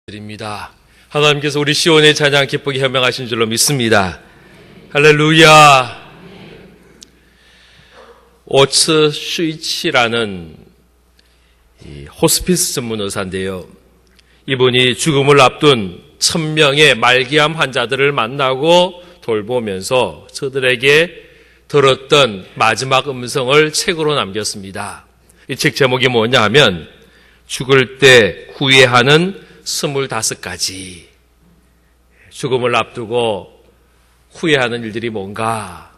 드립니다. 하나님께서 우리 시온의 찬양 기쁘게 현명하신 줄로 믿습니다. 할렐루야. 오츠 슈이치라는 호스피스 전문 의사인데요. 이분이 죽음을 앞둔 1000명의 말기암 환자들을 만나고 돌보면서 저들에게 들었던 마지막 음성을 책으로 남겼습니다. 이 책 제목이 뭐냐 하면 죽을 때 후회하는 25가지. 죽음을 앞두고 후회하는 일들이 뭔가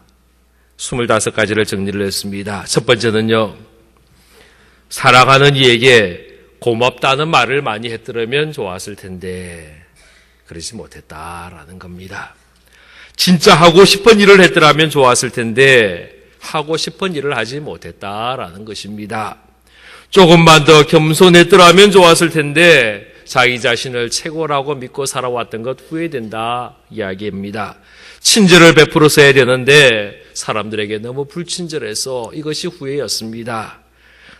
25가지를 정리를 했습니다. 첫 번째는요, 사랑하는 이에게 고맙다는 말을 많이 했더라면 좋았을 텐데 그러지 못했다라는 겁니다. 진짜 하고 싶은 일을 했더라면 좋았을 텐데 하고 싶은 일을 하지 못했다라는 것입니다. 조금만 더 겸손했더라면 좋았을 텐데 자기 자신을 최고라고 믿고 살아왔던 것 후회된다 이야기입니다. 친절을 베풀었어야 되는데 사람들에게 너무 불친절해서 이것이 후회였습니다.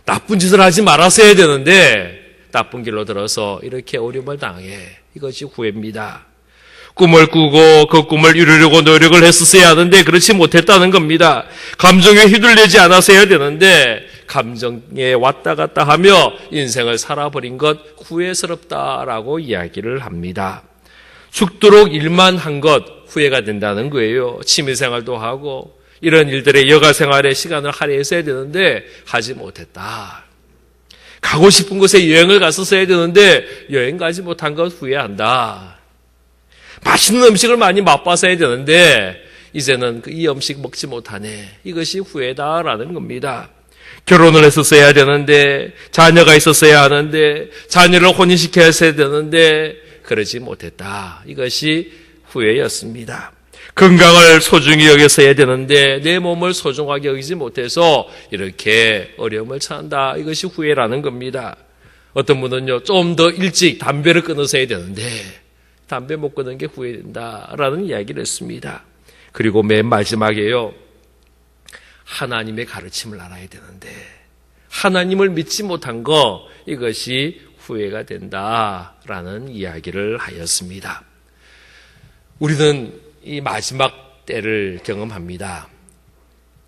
나쁜 짓을 하지 말았어야 되는데 나쁜 길로 들어서 이렇게 어려움을 당해. 이것이 후회입니다. 꿈을 꾸고 그 꿈을 이루려고 노력을 했었어야 하는데 그렇지 못했다는 겁니다. 감정에 휘둘리지 않았어야 되는데 감정에 왔다 갔다 하며 인생을 살아버린 것 후회스럽다라고 이야기를 합니다. 죽도록 일만 한 것 후회가 된다는 거예요. 취미생활도 하고 이런 일들의 여가생활에 시간을 할애했어야 되는데 하지 못했다. 가고 싶은 곳에 여행을 갔었어야 되는데 여행 가지 못한 것 후회한다. 맛있는 음식을 많이 맛봤어야 되는데 이제는 이 음식 먹지 못하네. 이것이 후회다라는 겁니다. 결혼을 했었어야 되는데 자녀가 있었어야 하는데 자녀를 혼인시켜야 되는데 그러지 못했다. 이것이 후회였습니다. 건강을 소중히 여겼어야 되는데 내 몸을 소중하게 여기지 못해서 이렇게 어려움을 처한다. 이것이 후회라는 겁니다. 어떤 분은요, 좀 더 일찍 담배를 끊었어야 되는데 담배 못 끊은 게 후회된다라는 이야기를 했습니다. 그리고 맨 마지막에요, 하나님의 가르침을 알아야 되는데 하나님을 믿지 못한 거 이것이 후회가 된다라는 이야기를 하였습니다. 우리는 이 마지막 때를 경험합니다.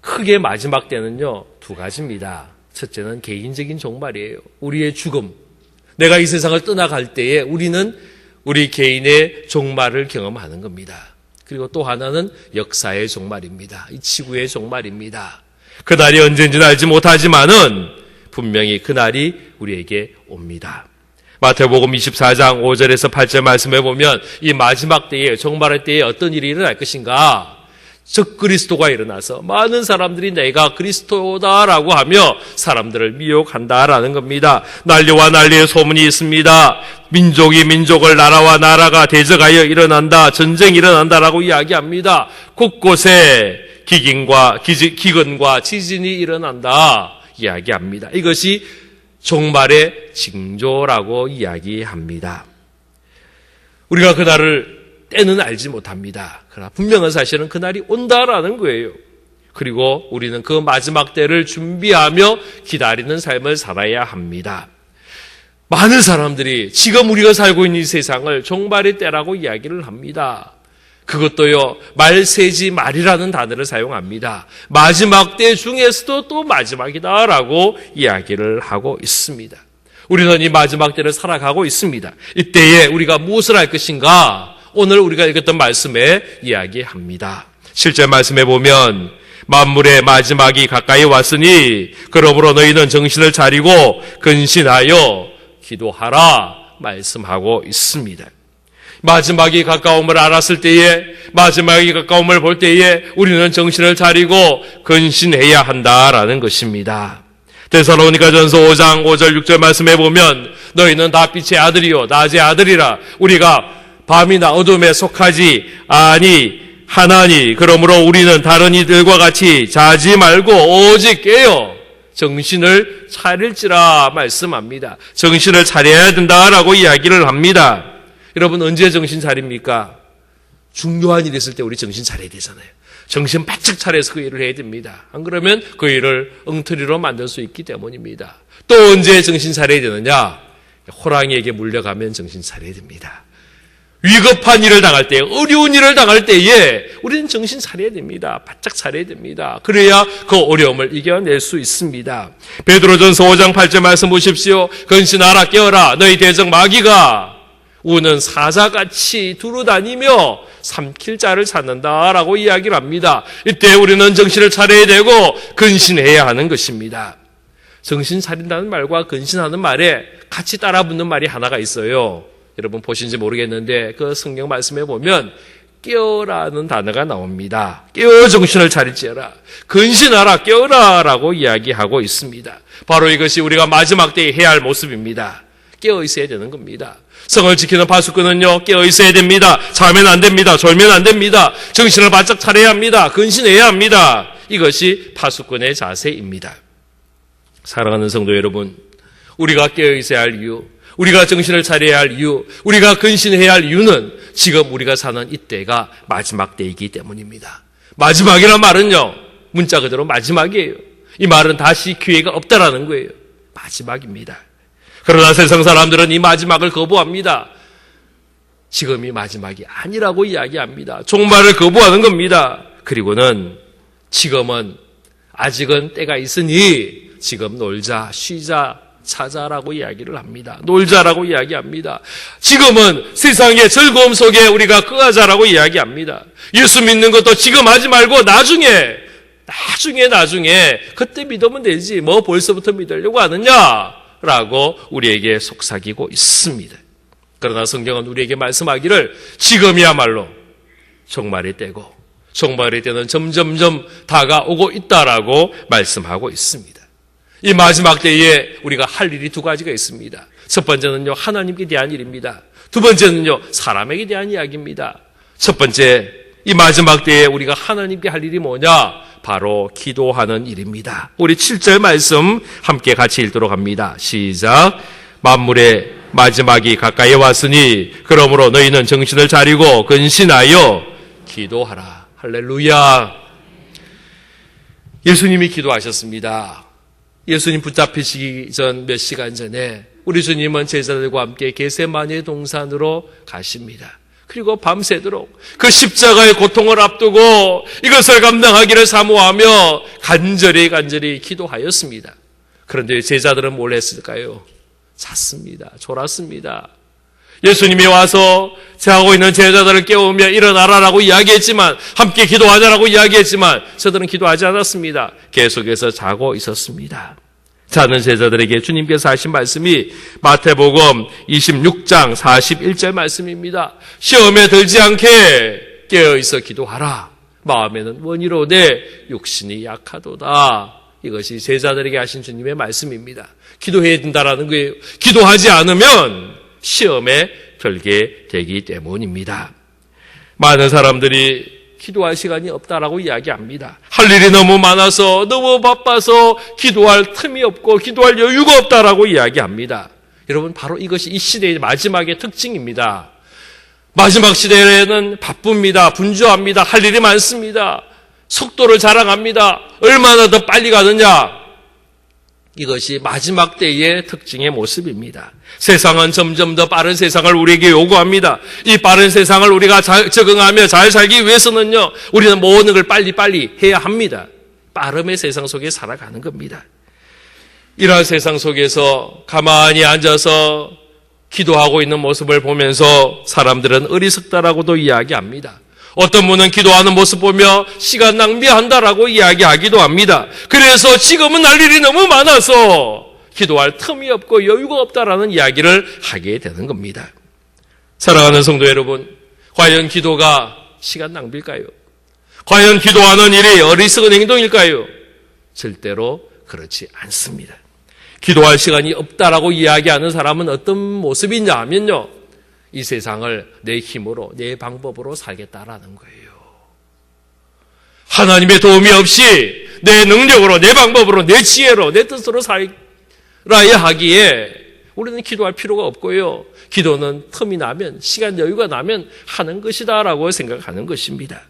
크게 마지막 때는요, 두 가지입니다. 첫째는 개인적인 종말이에요. 우리의 죽음. 내가 이 세상을 떠나갈 때에 우리는 우리 개인의 종말을 경험하는 겁니다. 그리고 또 하나는 역사의 종말입니다. 이 지구의 종말입니다. 그날이 언젠지는 알지 못하지만은 분명히 그날이 우리에게 옵니다. 마태복음 24장 5절에서 8절 말씀해 보면 이 마지막 때에, 종말의 때에 어떤 일이 일어날 것인가? 적그리스도가 일어나서 많은 사람들이 내가 그리스도다라고 하며 사람들을 미혹한다라는 겁니다. 난리와 난리의 소문이 있습니다. 민족이 민족을, 나라와 나라가 대적하여 일어난다, 전쟁이 일어난다라고 이야기합니다. 곳곳에 기근과 지진이 일어난다 이야기합니다. 이것이 종말의 징조라고 이야기합니다. 우리가 그날을 때는 알지 못합니다. 그러나 분명한 사실은 그날이 온다라는 거예요. 그리고 우리는 그 마지막 때를 준비하며 기다리는 삶을 살아야 합니다. 많은 사람들이 지금 우리가 살고 있는 이 세상을 종말의 때라고 이야기를 합니다. 그것도요, 말세지 말이라는 단어를 사용합니다. 마지막 때 중에서도 또 마지막이다라고 이야기를 하고 있습니다. 우리는 이 마지막 때를 살아가고 있습니다. 이때에 우리가 무엇을 할 것인가? 오늘 우리가 읽었던 말씀에 이야기합니다. 실제 말씀에 보면 만물의 마지막이 가까이 왔으니 그러므로 너희는 정신을 차리고 근신하여 기도하라 말씀하고 있습니다. 마지막이 가까움을 알았을 때에, 마지막이 가까움을 볼 때에 우리는 정신을 차리고 근신해야 한다라는 것입니다. 데살로니가전서 5장 5절 6절 말씀해 보면 너희는 다 빛의 아들이요 낮의 아들이라. 우리가 밤이나 어둠에 속하지 아니하나니 그러므로 우리는 다른 이들과 같이 자지 말고 오직 깨어 정신을 차릴지라 말씀합니다. 정신을 차려야 된다라고 이야기를 합니다. 여러분, 언제 정신 차립니까? 중요한 일이 있을 때 우리 정신 차려야 되잖아요. 정신 바짝 차려서 그 일을 해야 됩니다. 안 그러면 그 일을 엉터리로 만들 수 있기 때문입니다. 또 언제 정신 차려야 되느냐? 호랑이에게 물려가면 정신 차려야 됩니다. 위급한 일을 당할 때, 어려운 일을 당할 때에 우리는 정신 차려야 됩니다. 바짝 차려야 됩니다. 그래야 그 어려움을 이겨낼 수 있습니다. 베드로전서 5장 8절 말씀 보십시오. 근신하라 깨어라 너희 대적 마귀가 우는 사자같이 두루다니며 삼킬 자를 찾는다라고 이야기를 합니다. 이때 우리는 정신을 차려야 되고 근신해야 하는 것입니다. 정신 차린다는 말과 근신하는 말에 같이 따라붙는 말이 하나가 있어요. 여러분 보신지 모르겠는데 그 성경 말씀에 보면 깨어라는 단어가 나옵니다. 깨어 정신을 차릴지어라. 근신하라 깨어라 라고 이야기하고 있습니다. 바로 이것이 우리가 마지막 때에 해야 할 모습입니다. 깨어 있어야 되는 겁니다. 성을 지키는 파수꾼은요 깨어 있어야 됩니다. 자면 안 됩니다. 졸면 안 됩니다. 정신을 바짝 차려야 합니다. 근신해야 합니다. 이것이 파수꾼의 자세입니다. 사랑하는 성도 여러분, 우리가 깨어 있어야 할 이유, 우리가 정신을 차려야 할 이유, 우리가 근신해야 할 이유는 지금 우리가 사는 이때가 마지막 때이기 때문입니다. 마지막이란 말은요, 문자 그대로 마지막이에요. 이 말은 다시 기회가 없다라는 거예요. 마지막입니다. 그러나 세상 사람들은 이 마지막을 거부합니다. 지금이 마지막이 아니라고 이야기합니다. 종말을 거부하는 겁니다. 그리고는 지금은 아직은 때가 있으니 지금 놀자, 쉬자, 자자라고 이야기를 합니다. 놀자라고 이야기합니다. 지금은 세상의 즐거움 속에 우리가 거하자라고 이야기합니다. 예수 믿는 것도 지금 하지 말고 나중에 그때 믿으면 되지 뭐 벌써부터 믿으려고 하느냐라고 우리에게 속삭이고 있습니다. 그러나 성경은 우리에게 말씀하기를 지금이야말로 종말의 때고 종말의 때는 점점점 다가오고 있다라고 말씀하고 있습니다. 이 마지막 때에 우리가 할 일이 두 가지가 있습니다. 첫 번째는요, 하나님께 대한 일입니다. 두 번째는요, 사람에게 대한 이야기입니다. 첫 번째, 이 마지막 때에 우리가 하나님께 할 일이 뭐냐? 바로 기도하는 일입니다. 우리 7절 말씀 함께 같이 읽도록 합니다. 시작. 만물의 마지막이 가까이 왔으니 그러므로 너희는 정신을 차리고 근신하여 기도하라. 할렐루야. 예수님이 기도하셨습니다. 예수님 붙잡히시기 전 몇 시간 전에 우리 주님은 제자들과 함께 겟세마네 동산으로 가십니다. 그리고 밤새도록 그 십자가의 고통을 앞두고 이것을 감당하기를 사모하며 간절히 기도하였습니다. 그런데 제자들은 뭘 했을까요? 잤습니다. 졸았습니다. 예수님이 와서 자고 있는 제자들을 깨우며 일어나라라고 이야기했지만, 함께 기도하자라고 이야기했지만 저들은 기도하지 않았습니다. 계속해서 자고 있었습니다. 자는 제자들에게 주님께서 하신 말씀이 마태복음 26장 41절 말씀입니다. 시험에 들지 않게 깨어있어 기도하라. 마음에는 원이로되 육신이 약하도다. 이것이 제자들에게 하신 주님의 말씀입니다. 기도해야 된다라는 거예요. 기도하지 않으면 시험에 들게 되기 때문입니다. 많은 사람들이 기도할 시간이 없다라고 이야기합니다. 할 일이 너무 많아서 너무 바빠서 기도할 틈이 없고 기도할 여유가 없다라고 이야기합니다. 여러분, 바로 이것이 이 시대의 마지막의 특징입니다. 마지막 시대에는 바쁩니다. 분주합니다. 할 일이 많습니다. 속도를 자랑합니다. 얼마나 더 빨리 가느냐. 이것이 마지막 때의 특징의 모습입니다. 세상은 점점 더 빠른 세상을 우리에게 요구합니다. 이 빠른 세상을 우리가 적응하며 잘 살기 위해서는요, 우리는 모든 걸 빨리 해야 합니다. 빠름의 세상 속에 살아가는 겁니다. 이러한 세상 속에서 가만히 앉아서 기도하고 있는 모습을 보면서 사람들은 어리석다라고도 이야기합니다. 어떤 분은 기도하는 모습 보며 시간 낭비한다라고 이야기하기도 합니다. 그래서 지금은 할 일이 너무 많아서 기도할 틈이 없고 여유가 없다라는 이야기를 하게 되는 겁니다. 사랑하는 성도 여러분, 과연 기도가 시간 낭비일까요? 과연 기도하는 일이 어리석은 행동일까요? 절대로 그렇지 않습니다. 기도할 시간이 없다라고 이야기하는 사람은 어떤 모습이냐 하면요, 이 세상을 내 힘으로, 내 방법으로 살겠다라는 거예요. 하나님의 도움이 없이 내 능력으로, 내 방법으로, 내 지혜로, 내 뜻으로 살아야 하기에 우리는 기도할 필요가 없고요. 기도는 틈이 나면, 시간 여유가 나면 하는 것이다라고 생각하는 것입니다.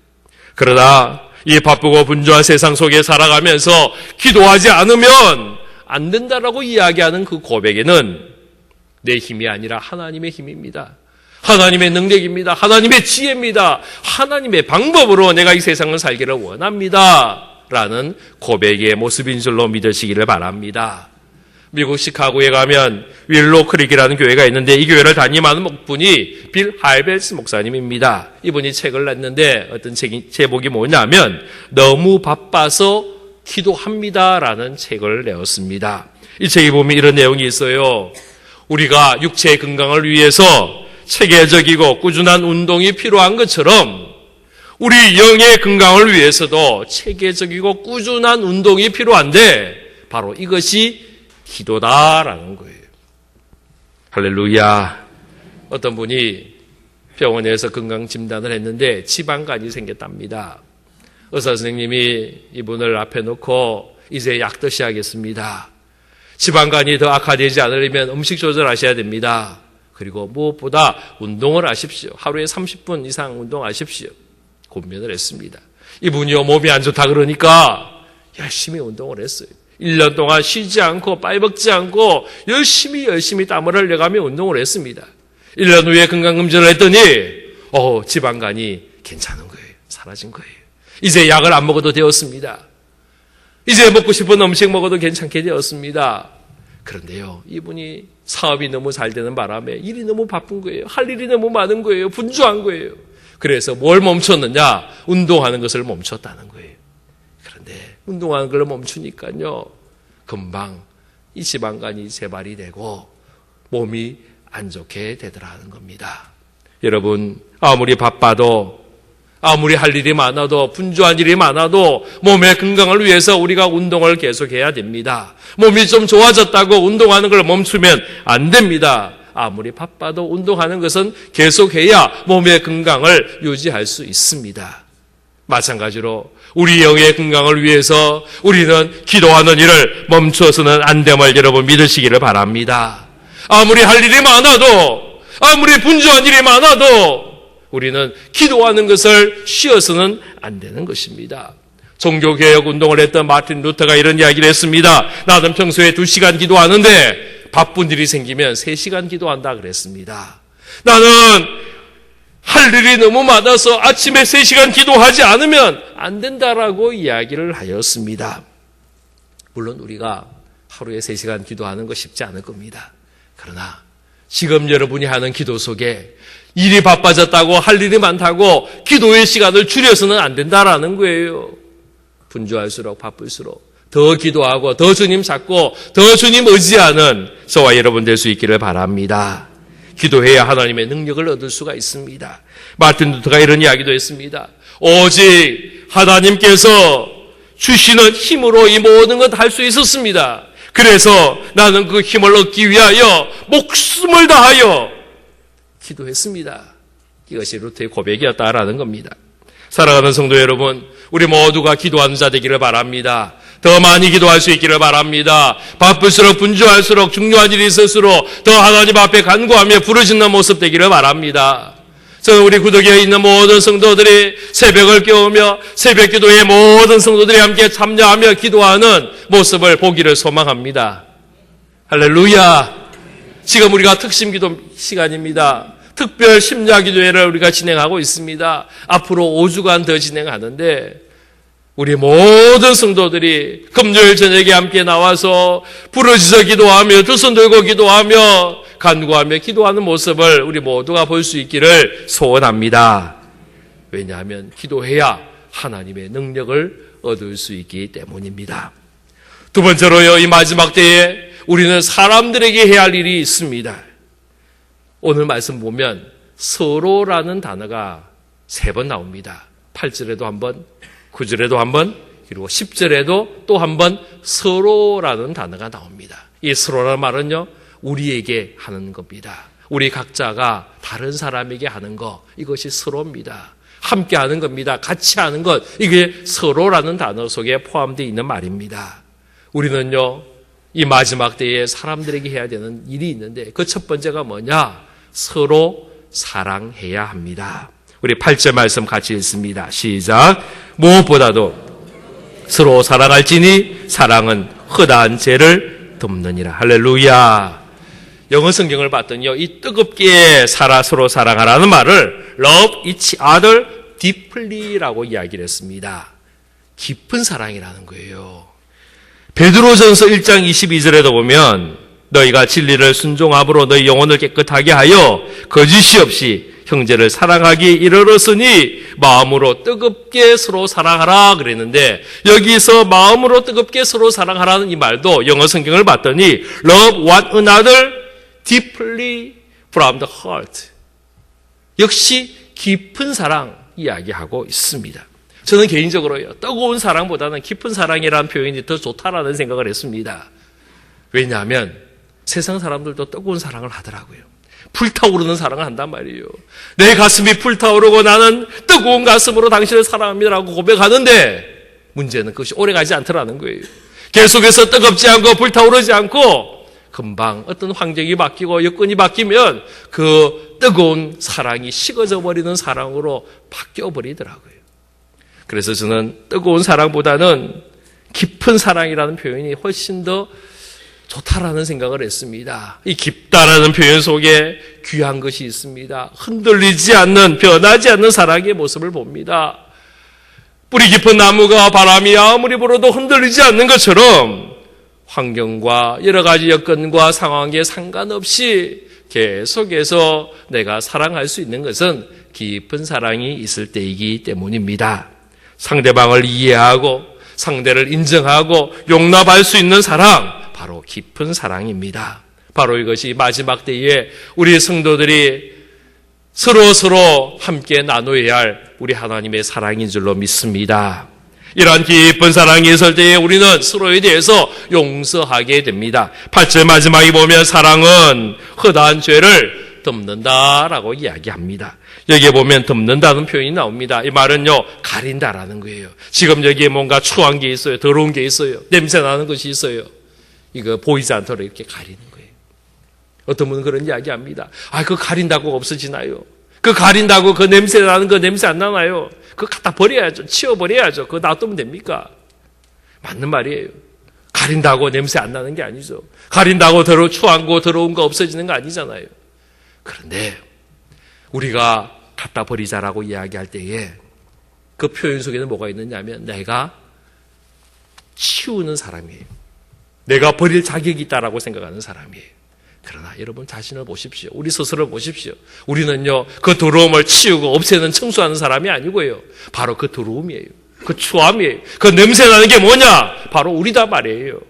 그러나 이 바쁘고 분주한 세상 속에 살아가면서 기도하지 않으면 안 된다라고 이야기하는 그 고백에는 내 힘이 아니라 하나님의 힘입니다. 하나님의 능력입니다. 하나님의 지혜입니다. 하나님의 방법으로 내가 이 세상을 살기를 원합니다. 라는 고백의 모습인 줄로 믿으시기를 바랍니다. 미국 시카고에 가면 윌로 크릭이라는 교회가 있는데 이 교회를 담임하는 분이 빌 할벨스 목사님입니다. 이분이 책을 냈는데 어떤 제목이 뭐냐면 너무 바빠서 기도합니다라는 책을 내었습니다. 이 책에 보면 이런 내용이 있어요. 우리가 육체의 건강을 위해서 체계적이고 꾸준한 운동이 필요한 것처럼 우리 영의 건강을 위해서도 체계적이고 꾸준한 운동이 필요한데 바로 이것이 기도다라는 거예요. 할렐루야. 어떤 분이 병원에서 건강 진단을 했는데 지방간이 생겼답니다. 의사 선생님이 이분을 앞에 놓고 이제 약 드셔야겠습니다. 지방간이 더 악화되지 않으려면 음식 조절하셔야 됩니다. 그리고 무엇보다 운동을 하십시오. 하루에 30분 이상 운동하십시오. 고민을 했습니다. 이분이요 몸이 안 좋다 그러니까 열심히 운동을 했어요. 1년 동안 쉬지 않고 빠이먹지 않고 열심히 땀을 흘려가며 운동을 했습니다. 1년 후에 건강검진을 했더니 지방간이 괜찮은 거예요. 사라진 거예요. 이제 약을 안 먹어도 되었습니다. 이제 먹고 싶은 음식 먹어도 괜찮게 되었습니다. 그런데요, 이분이 사업이 너무 잘 되는 바람에 일이 너무 바쁜 거예요. 할 일이 너무 많은 거예요. 분주한 거예요. 그래서 뭘 멈췄느냐? 운동하는 것을 멈췄다는 거예요. 그런데 운동하는 걸 멈추니까요, 금방 이 지방간이 재발이 되고 몸이 안 좋게 되더라는 겁니다. 여러분, 아무리 바빠도 아무리 할 일이 많아도 분주한 일이 많아도 몸의 건강을 위해서 우리가 운동을 계속해야 됩니다. 몸이 좀 좋아졌다고 운동하는 걸 멈추면 안 됩니다. 아무리 바빠도 운동하는 것은 계속해야 몸의 건강을 유지할 수 있습니다. 마찬가지로 우리 영의 건강을 위해서 우리는 기도하는 일을 멈춰서는 안 됨을 여러분 믿으시기를 바랍니다. 아무리 할 일이 많아도 아무리 분주한 일이 많아도 우리는 기도하는 것을 쉬어서는 안 되는 것입니다. 종교개혁 운동을 했던 마틴 루터가 이런 이야기를 했습니다. 나는 평소에 2시간 기도하는데 바쁜 일이 생기면 3시간 기도한다 그랬습니다. 나는 할 일이 너무 많아서 아침에 3시간 기도하지 않으면 안 된다라고 이야기를 하였습니다. 물론 우리가 하루에 3시간 기도하는 거 쉽지 않을 겁니다. 그러나 지금 여러분이 하는 기도 속에 일이 바빠졌다고 할 일이 많다고 기도의 시간을 줄여서는 안 된다라는 거예요. 분주할수록 바쁠수록 더 기도하고 더 주님 찾고 더 주님 의지하는 저와 여러분 될 수 있기를 바랍니다. 기도해야 하나님의 능력을 얻을 수가 있습니다. 마틴 루터가 이런 이야기도 했습니다. 오직 하나님께서 주시는 힘으로 이 모든 것 할 수 있었습니다. 그래서 나는 그 힘을 얻기 위하여 목숨을 다하여 기도했습니다. 이것이 루터의 고백이었다라는 겁니다. 사랑하는 성도 여러분, 우리 모두가 기도하는 자 되기를 바랍니다. 더 많이 기도할 수 있기를 바랍니다. 바쁠수록 분주할수록 중요한 일이 있을수록 더 하나님 앞에 간구하며 부르짖는 모습 되기를 바랍니다. 저는 우리 구덕에 있는 모든 성도들이 새벽을 깨우며 새벽 기도에 모든 성도들이 함께 참여하며 기도하는 모습을 보기를 소망합니다. 할렐루야. 지금 우리가 특심 기도 시간입니다. 특별 심야 기도회를 우리가 진행하고 있습니다. 앞으로 5주간 더 진행하는데 우리 모든 성도들이 금요일 저녁에 함께 나와서 부르짖어 기도하며 두 손 들고 기도하며 간구하며 기도하는 모습을 우리 모두가 볼 수 있기를 소원합니다. 왜냐하면 기도해야 하나님의 능력을 얻을 수 있기 때문입니다. 두 번째로요, 이 마지막 때에 우리는 사람들에게 해야 할 일이 있습니다. 오늘 말씀 보면 서로라는 단어가 3번 나옵니다. 8절에도 한 번, 9절에도 한 번, 그리고 10절에도 또 한 번 서로라는 단어가 나옵니다. 이 서로라는 말은요, 우리에게 하는 겁니다. 우리 각자가 다른 사람에게 하는 것, 이것이 서로입니다. 함께 하는 겁니다. 같이 하는 것, 이게 서로라는 단어 속에 포함되어 있는 말입니다. 우리는요, 이 마지막 때에 사람들에게 해야 되는 일이 있는데 그 첫 번째가 뭐냐? 서로 사랑해야 합니다. 우리 8절 말씀 같이 읽습니다. 시작. 무엇보다도 서로 사랑할지니 사랑은 허다한 죄를 덮느니라. 할렐루야. 영어 성경을 봤더니요, 이 뜨겁게 서로 사랑하라는 말을 love each other deeply라고 이야기를 했습니다. 깊은 사랑이라는 거예요. 베드로전서 1장 22절에도 보면 너희가 진리를 순종함으로 너희 영혼을 깨끗하게 하여 거짓이 없이 형제를 사랑하기 이르렀으니 마음으로 뜨겁게 서로 사랑하라 그랬는데, 여기서 마음으로 뜨겁게 서로 사랑하라는 이 말도 영어 성경을 봤더니 love one another deeply from the heart, 역시 깊은 사랑 이야기하고 있습니다. 저는 개인적으로요, 뜨거운 사랑보다는 깊은 사랑이라는 표현이 더 좋다라는 생각을 했습니다. 왜냐하면 세상 사람들도 뜨거운 사랑을 하더라고요. 불타오르는 사랑을 한단 말이에요. 내 가슴이 불타오르고 나는 뜨거운 가슴으로 당신을 사랑합니다라고 고백하는데, 문제는 그것이 오래가지 않더라는 거예요. 계속해서 뜨겁지 않고 불타오르지 않고 금방 어떤 환경이 바뀌고 여건이 바뀌면 그 뜨거운 사랑이 식어져 버리는 사랑으로 바뀌어 버리더라고요. 그래서 저는 뜨거운 사랑보다는 깊은 사랑이라는 표현이 훨씬 더 좋다라는 생각을 했습니다. 이 깊다라는 표현 속에 귀한 것이 있습니다. 흔들리지 않는, 변하지 않는 사랑의 모습을 봅니다. 뿌리 깊은 나무가 바람이 아무리 불어도 흔들리지 않는 것처럼 환경과 여러 가지 여건과 상황에 상관없이 계속해서 내가 사랑할 수 있는 것은 깊은 사랑이 있을 때이기 때문입니다. 상대방을 이해하고 상대를 인정하고 용납할 수 있는 사랑, 바로 깊은 사랑입니다. 바로 이것이 마지막 때에 우리 성도들이 서로 함께 나누어야 할 우리 하나님의 사랑인 줄로 믿습니다. 이러한 깊은 사랑이 있을 때에 우리는 서로에 대해서 용서하게 됩니다. 8절 마지막에 보면 사랑은 허다한 죄를 덮는다라고 이야기합니다. 여기에 보면 덮는다는 표현이 나옵니다. 이 말은요, 가린다라는 거예요. 지금 여기에 뭔가 추한 게 있어요. 더러운 게 있어요. 냄새 나는 것이 있어요. 이거 보이지 않도록 이렇게 가리는 거예요. 어떤 분은 그런 이야기 합니다. 그거 가린다고 없어지나요? 그 가린다고 그 냄새 나는 거 냄새 안 나나요? 그거 갖다 버려야죠. 치워버려야죠. 그거 놔두면 됩니까? 맞는 말이에요. 가린다고 냄새 안 나는 게 아니죠. 가린다고 추한 거 더러운 거 없어지는 거 아니잖아요. 그런데 우리가 갖다 버리자라고 이야기할 때에 그 표현 속에는 뭐가 있느냐면 내가 치우는 사람이에요. 내가 버릴 자격이 있다라고 생각하는 사람이에요. 그러나 여러분 자신을 보십시오. 우리 스스로 보십시오. 우리는요, 그 더러움을 치우고 없애는 청소하는 사람이 아니고요. 바로 그 더러움이에요. 그 추함이에요. 그 냄새 나는 게 뭐냐? 바로 우리다 말이에요.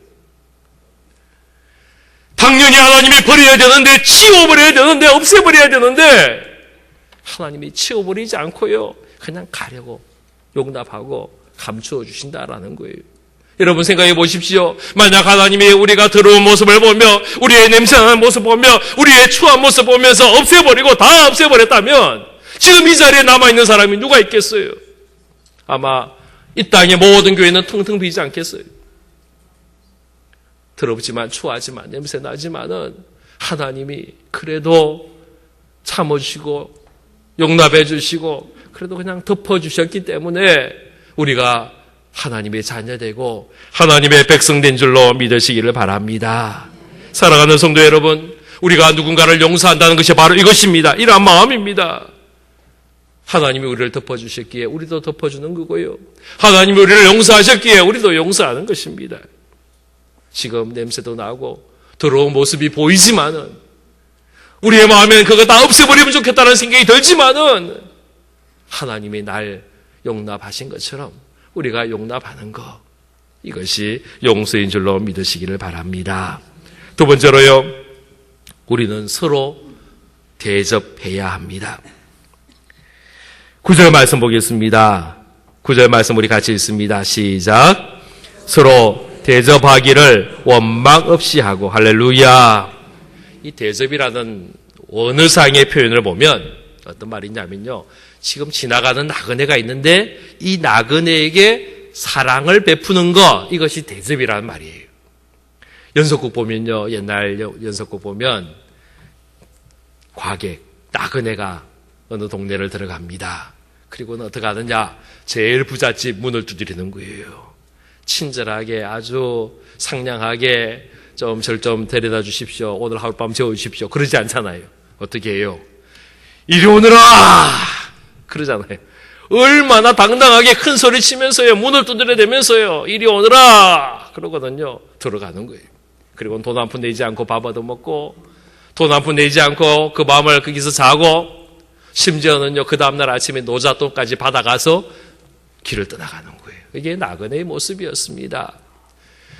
당연히 하나님이 버려야 되는데, 치워버려야 되는데, 없애버려야 되는데 하나님이 치워버리지 않고요, 그냥 가려고 용납하고 감추어 주신다라는 거예요. 여러분 생각해 보십시오. 만약 하나님이 우리가 더러운 모습을 보며, 우리의 냄새나는 모습 보며, 우리의 추한 모습 보면서 없애버리고 다 없애버렸다면 지금 이 자리에 남아있는 사람이 누가 있겠어요? 아마 이 땅의 모든 교회는 텅텅 비지 않겠어요. 더럽지만 추하지만 냄새나지만은 하나님이 그래도 참아주시고 용납해 주시고 그래도 그냥 덮어주셨기 때문에 우리가 하나님의 자녀되고 하나님의 백성된 줄로 믿으시기를 바랍니다. 사랑하는 성도 여러분, 우리가 누군가를 용서한다는 것이 바로 이것입니다. 이러한 마음입니다. 하나님이 우리를 덮어주셨기에 우리도 덮어주는 거고요. 하나님이 우리를 용서하셨기에 우리도 용서하는 것입니다. 지금 냄새도 나고 더러운 모습이 보이지만은 우리의 마음에는 그거 다 없애버리면 좋겠다는 생각이 들지만은 하나님이 날 용납하신 것처럼 우리가 용납하는 것, 이것이 용서인 줄로 믿으시기를 바랍니다. 두 번째로요, 우리는 서로 대접해야 합니다. 9절 말씀 보겠습니다. 9절 말씀 우리 같이 읽습니다. 시작. 서로 대접하기를 원망 없이 하고. 할렐루야. 이 대접이라는 원어상의 표현을 보면 어떤 말이냐면요, 지금 지나가는 나그네가 있는데 이 나그네에게 사랑을 베푸는 것, 이것이 대접이라는 말이에요. 연속곡 보면요, 옛날 연속곡 보면 과객, 나그네가 어느 동네를 들어갑니다. 그리고는 어떻게 하느냐, 제일 부잣집 문을 두드리는 거예요. 친절하게 아주 상냥하게 절 좀 데려다 주십시오. 오늘 하룻밤 재워주십시오. 그러지 않잖아요. 어떻게 해요? 이리 오너라! 그러잖아요. 얼마나 당당하게 큰 소리 치면서요. 문을 두드려대면서요. 이리 오너라! 그러거든요. 들어가는 거예요. 그리고 돈 한 푼 내지 않고 밥 얻어먹고, 돈 한 푼 내지 않고 그 밤을 거기서 자고, 심지어는요, 그 다음날 아침에 노잣돈까지 받아가서 길을 떠나가는 거예요. 이게 나그네의 모습이었습니다.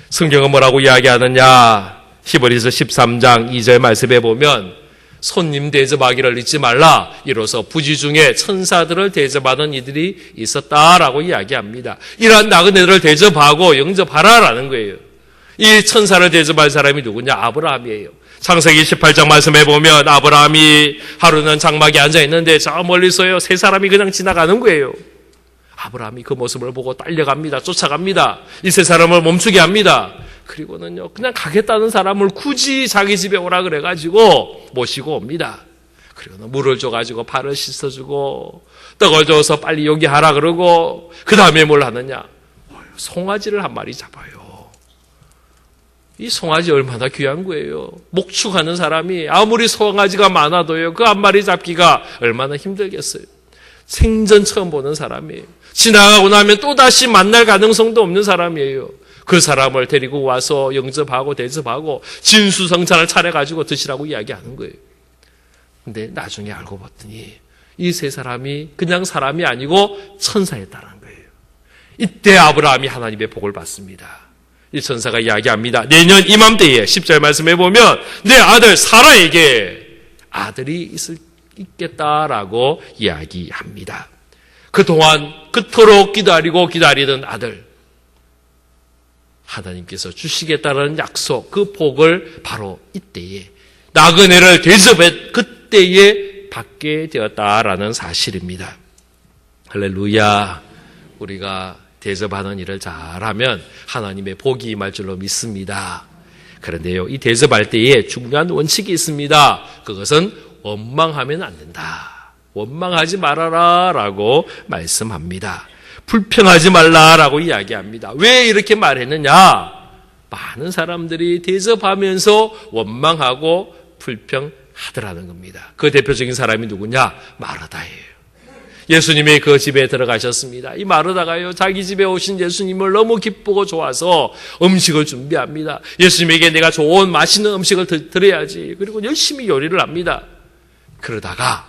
성경은 뭐라고 이야기하느냐? 히브리서 13장 2절 말씀에 보면 손님 대접하기를 잊지 말라. 이로써 부지 중에 천사들을 대접하는 이들이 있었다라고 이야기합니다. 이러한 나그네들을 대접하고 영접하라라는 거예요. 이 천사를 대접할 사람이 누구냐? 아브라함이에요. 창세기 18장 말씀에 보면 아브라함이 하루는 장막에 앉아있는데 저 멀리서요 세 사람이 그냥 지나가는 거예요. 아브라함이 그 모습을 보고 딸려갑니다. 쫓아갑니다. 이 세 사람을 멈추게 합니다. 그리고는요 그냥 가겠다는 사람을 굳이 자기 집에 오라 그래가지고 모시고 옵니다. 그리고는 물을 줘가지고 발을 씻어주고 떡을 줘서 빨리 여기 하라 그러고 그 다음에 뭘 하느냐? 송아지를 한 마리 잡아요. 이 송아지 얼마나 귀한 거예요. 목축하는 사람이 아무리 송아지가 많아도요 그 한 마리 잡기가 얼마나 힘들겠어요. 생전 처음 보는 사람이에요. 지나가고 나면 또다시 만날 가능성도 없는 사람이에요. 그 사람을 데리고 와서 영접하고 대접하고 진수성찬을 차려가지고 드시라고 이야기하는 거예요. 근데 나중에 알고 봤더니 이 세 사람이 그냥 사람이 아니고 천사였다는 거예요. 이때 아브라함이 하나님의 복을 받습니다. 이 천사가 이야기합니다. 내년 이맘때에 10절 말씀해 보면 내 아들 사라에게 아들이 있겠다라고 이야기합니다. 그동안 그토록 기다리던 아들 하나님께서 주시겠다는 약속 그 복을 바로 이때에 나그네를 대접해 그때에 받게 되었다라는 사실입니다. 할렐루야. 우리가 대접하는 일을 잘하면 하나님의 복이 임할 줄로 믿습니다. 그런데요 이 대접할 때에 중요한 원칙이 있습니다. 그것은 원망하면 안 된다. 원망하지 말아라 라고 말씀합니다. 불평하지 말라라고 이야기합니다. 왜 이렇게 말했느냐? 많은 사람들이 대접하면서 원망하고 불평하더라는 겁니다. 그 대표적인 사람이 누구냐? 마르다예요. 예수님이 그 집에 들어가셨습니다. 이 마르다가요 자기 집에 오신 예수님을 너무 기쁘고 좋아서 음식을 준비합니다. 예수님에게 내가 좋은 맛있는 음식을 드려야지. 그리고 열심히 요리를 합니다. 그러다가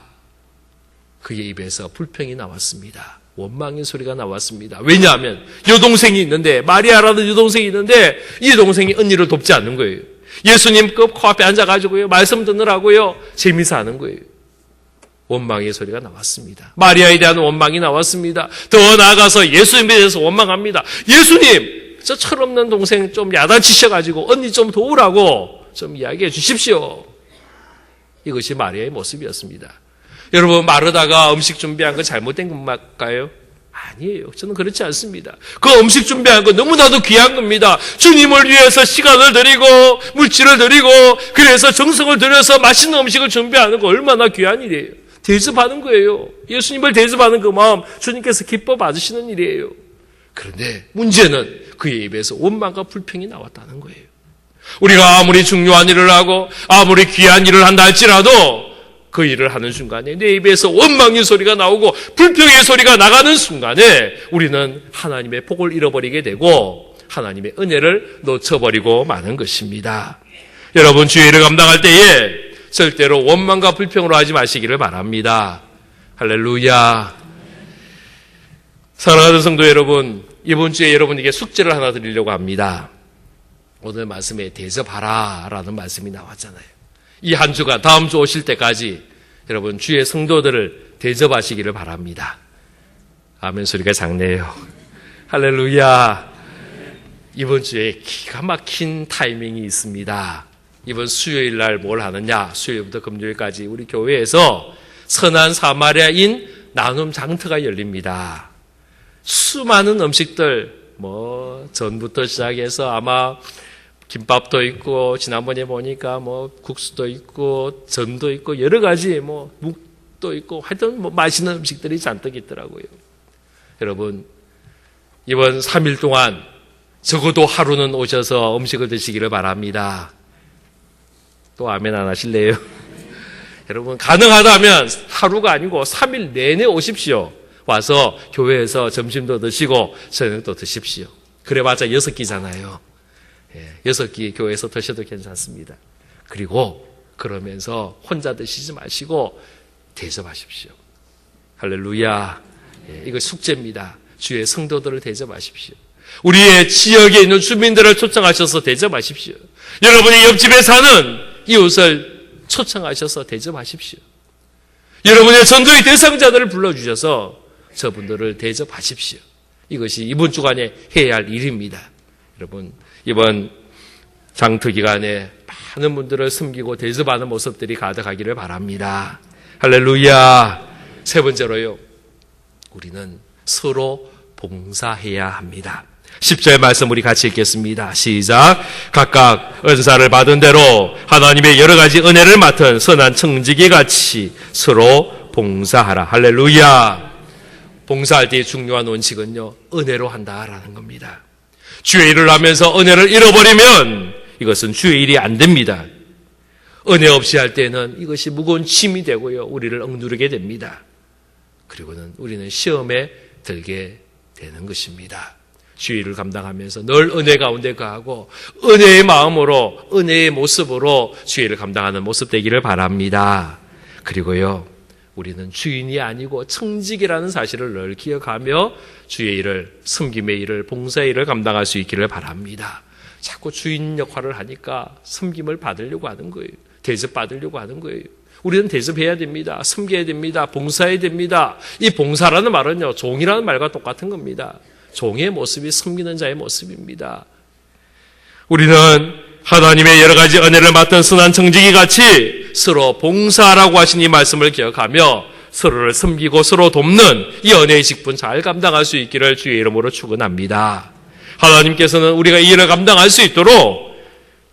그의 입에서 불평이 나왔습니다. 원망의 소리가 나왔습니다. 왜냐하면 여동생이 있는데 마리아라는 여동생이 있는데 이 여동생이 언니를 돕지 않는 거예요. 예수님 그 코앞에 앉아가지고요 말씀 듣느라고요 재미서 하는 거예요. 원망의 소리가 나왔습니다. 마리아에 대한 원망이 나왔습니다. 더 나아가서 예수님에 대해서 원망합니다. 예수님 저 철없는 동생 좀 야단치셔가지고 언니 좀 도우라고 좀 이야기해 주십시오. 이것이 마리아의 모습이었습니다. 여러분 마르다가 음식 준비한 거 잘못된 건가요? 아니에요. 저는 그렇지 않습니다. 그 음식 준비한 거 너무나도 귀한 겁니다. 주님을 위해서 시간을 들이고 물질을 들이고 그래서 정성을 들여서 맛있는 음식을 준비하는 거 얼마나 귀한 일이에요. 대접하는 거예요. 예수님을 대접하는 그 마음 주님께서 기뻐 받으시는 일이에요. 그런데 문제는 그의 입에서 원망과 불평이 나왔다는 거예요. 우리가 아무리 중요한 일을 하고 아무리 귀한 일을 한다 할지라도 그 일을 하는 순간에 내 입에서 원망의 소리가 나오고 불평의 소리가 나가는 순간에 우리는 하나님의 복을 잃어버리게 되고 하나님의 은혜를 놓쳐버리고 마는 것입니다. 여러분 주의 일을 감당할 때에 절대로 원망과 불평으로 하지 마시기를 바랍니다. 할렐루야. 사랑하는 성도 여러분, 이번 주에 여러분에게 숙제를 하나 드리려고 합니다. 오늘 말씀에 대접하라 라는 말씀이 나왔잖아요. 이 한 주가 다음 주 오실 때까지 여러분 주의 성도들을 대접하시기를 바랍니다. 아멘 소리가 작네요. 할렐루야. 이번 주에 기가 막힌 타이밍이 있습니다. 이번 수요일 날 뭘 하느냐? 수요일부터 금요일까지 우리 교회에서 선한 사마리아인 나눔 장터가 열립니다. 수많은 음식들 전부터 시작해서 아마 김밥도 있고 지난번에 보니까 국수도 있고 전도 있고 여러 가지 묵도 있고 하여튼 맛있는 음식들이 잔뜩 있더라고요. 여러분 이번 3일 동안 적어도 하루는 오셔서 음식을 드시기를 바랍니다. 또 아멘 안 하실래요? 여러분, 가능하다면 하루가 아니고 3일 내내 오십시오. 와서 교회에서 점심도 드시고 저녁도 드십시오. 그래봤자 6끼잖아요. 6끼 교회에서 드셔도 괜찮습니다. 그리고 그러면서 혼자 드시지 마시고 대접하십시오. 할렐루야. 이거 숙제입니다. 주의 성도들을 대접하십시오. 우리의 지역에 있는 주민들을 초청하셔서 대접하십시오. 여러분이 옆집에 사는 이웃을 초청하셔서 대접하십시오. 여러분의 전도의 대상자들을 불러주셔서 저분들을 대접하십시오. 이것이 이번 주간에 해야 할 일입니다. 여러분, 이번 장터 기간에 많은 분들을 섬기고 대접하는 모습들이 가득하기를 바랍니다. 할렐루야. 세 번째로요, 우리는 서로 봉사해야 합니다. 10절 말씀 우리 같이 읽겠습니다. 시작. 각각 은사를 받은 대로 하나님의 여러 가지 은혜를 맡은 선한 청지기 같이 서로 봉사하라. 할렐루야. 봉사할 때의 중요한 원칙은요, 은혜로 한다라는 겁니다. 주의 일을 하면서 은혜를 잃어버리면 이것은 주의 일이 안 됩니다. 은혜 없이 할 때는 이것이 무거운 짐이 되고요, 우리를 억누르게 됩니다. 그리고는 우리는 시험에 들게 되는 것입니다. 주의 일을 감당하면서 늘 은혜 가운데 거하고 은혜의 마음으로, 은혜의 모습으로 주의 일을 감당하는 모습 되기를 바랍니다. 그리고요, 우리는 주인이 아니고 청직이라는 사실을 늘 기억하며 주의 일을, 섬김의 일을, 봉사의 일을 감당할 수 있기를 바랍니다. 자꾸 주인 역할을 하니까 섬김을 받으려고 하는 거예요. 대접받으려고 하는 거예요. 우리는 대접해야 됩니다. 섬겨야 됩니다. 봉사해야 됩니다. 이 봉사라는 말은요, 종이라는 말과 똑같은 겁니다. 종의 모습이 섬기는 자의 모습입니다. 우리는 하나님의 여러 가지 은혜를 맡은 선한 청지기 같이 서로 봉사하라고 하신 이 말씀을 기억하며 서로를 섬기고 서로 돕는 이 은혜의 직분 잘 감당할 수 있기를 주의 이름으로 축원합니다. 하나님께서는 우리가 이 일을 감당할 수 있도록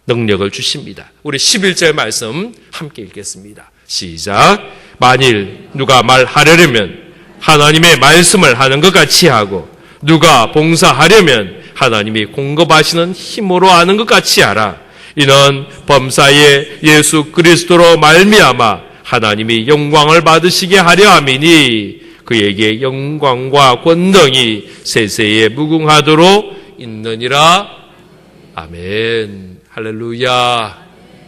능력을 주십니다. 우리 11절 말씀 함께 읽겠습니다. 시작. 만일 누가 말하려면 하나님의 말씀을 하는 것 같이 하고 누가 봉사하려면 하나님이 공급하시는 힘으로 하는 것 같이 하라. 이는 범사에 예수 그리스도로 말미암아 하나님이 영광을 받으시게 하려 함이니 그에게 영광과 권능이 세세에 무궁하도록 있느니라. 아멘. 할렐루야.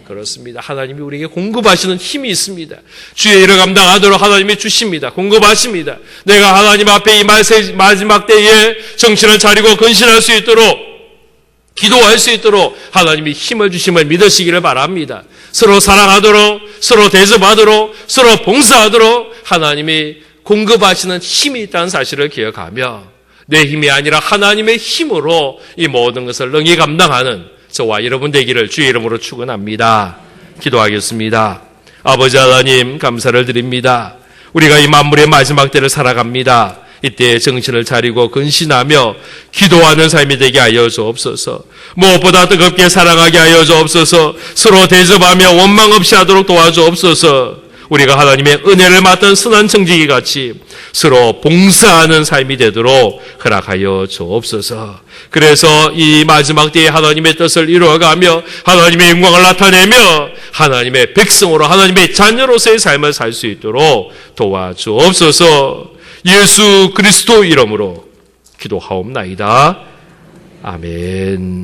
그렇습니다. 하나님이 우리에게 공급하시는 힘이 있습니다. 주의 일을 감당하도록 하나님이 주십니다. 공급하십니다. 내가 하나님 앞에 이 마지막 때에 정신을 차리고 근신할 수 있도록, 기도할 수 있도록 하나님이 힘을 주심을 믿으시기를 바랍니다. 서로 사랑하도록, 서로 대접하도록, 서로 봉사하도록 하나님이 공급하시는 힘이 있다는 사실을 기억하며 내 힘이 아니라 하나님의 힘으로 이 모든 것을 능히 감당하는 저와 여러분 되기를 주의 이름으로 축원합니다. 기도하겠습니다. 아버지 하나님, 감사를 드립니다. 우리가 이 만물의 마지막 때를 살아갑니다. 이때 정신을 차리고 근신하며 기도하는 삶이 되게 하여 주옵소서. 무엇보다 뜨겁게 사랑하게 하여 주옵소서. 서로 대접하며 원망 없이 하도록 도와주옵소서. 우리가 하나님의 은혜를 맡은 선한 청지기 같이 서로 봉사하는 삶이 되도록 허락하여 주옵소서. 그래서 이 마지막 때에 하나님의 뜻을 이루어가며 하나님의 영광을 나타내며 하나님의 백성으로, 하나님의 자녀로서의 삶을 살 수 있도록 도와주옵소서. 예수 그리스도 이름으로 기도하옵나이다. 아멘.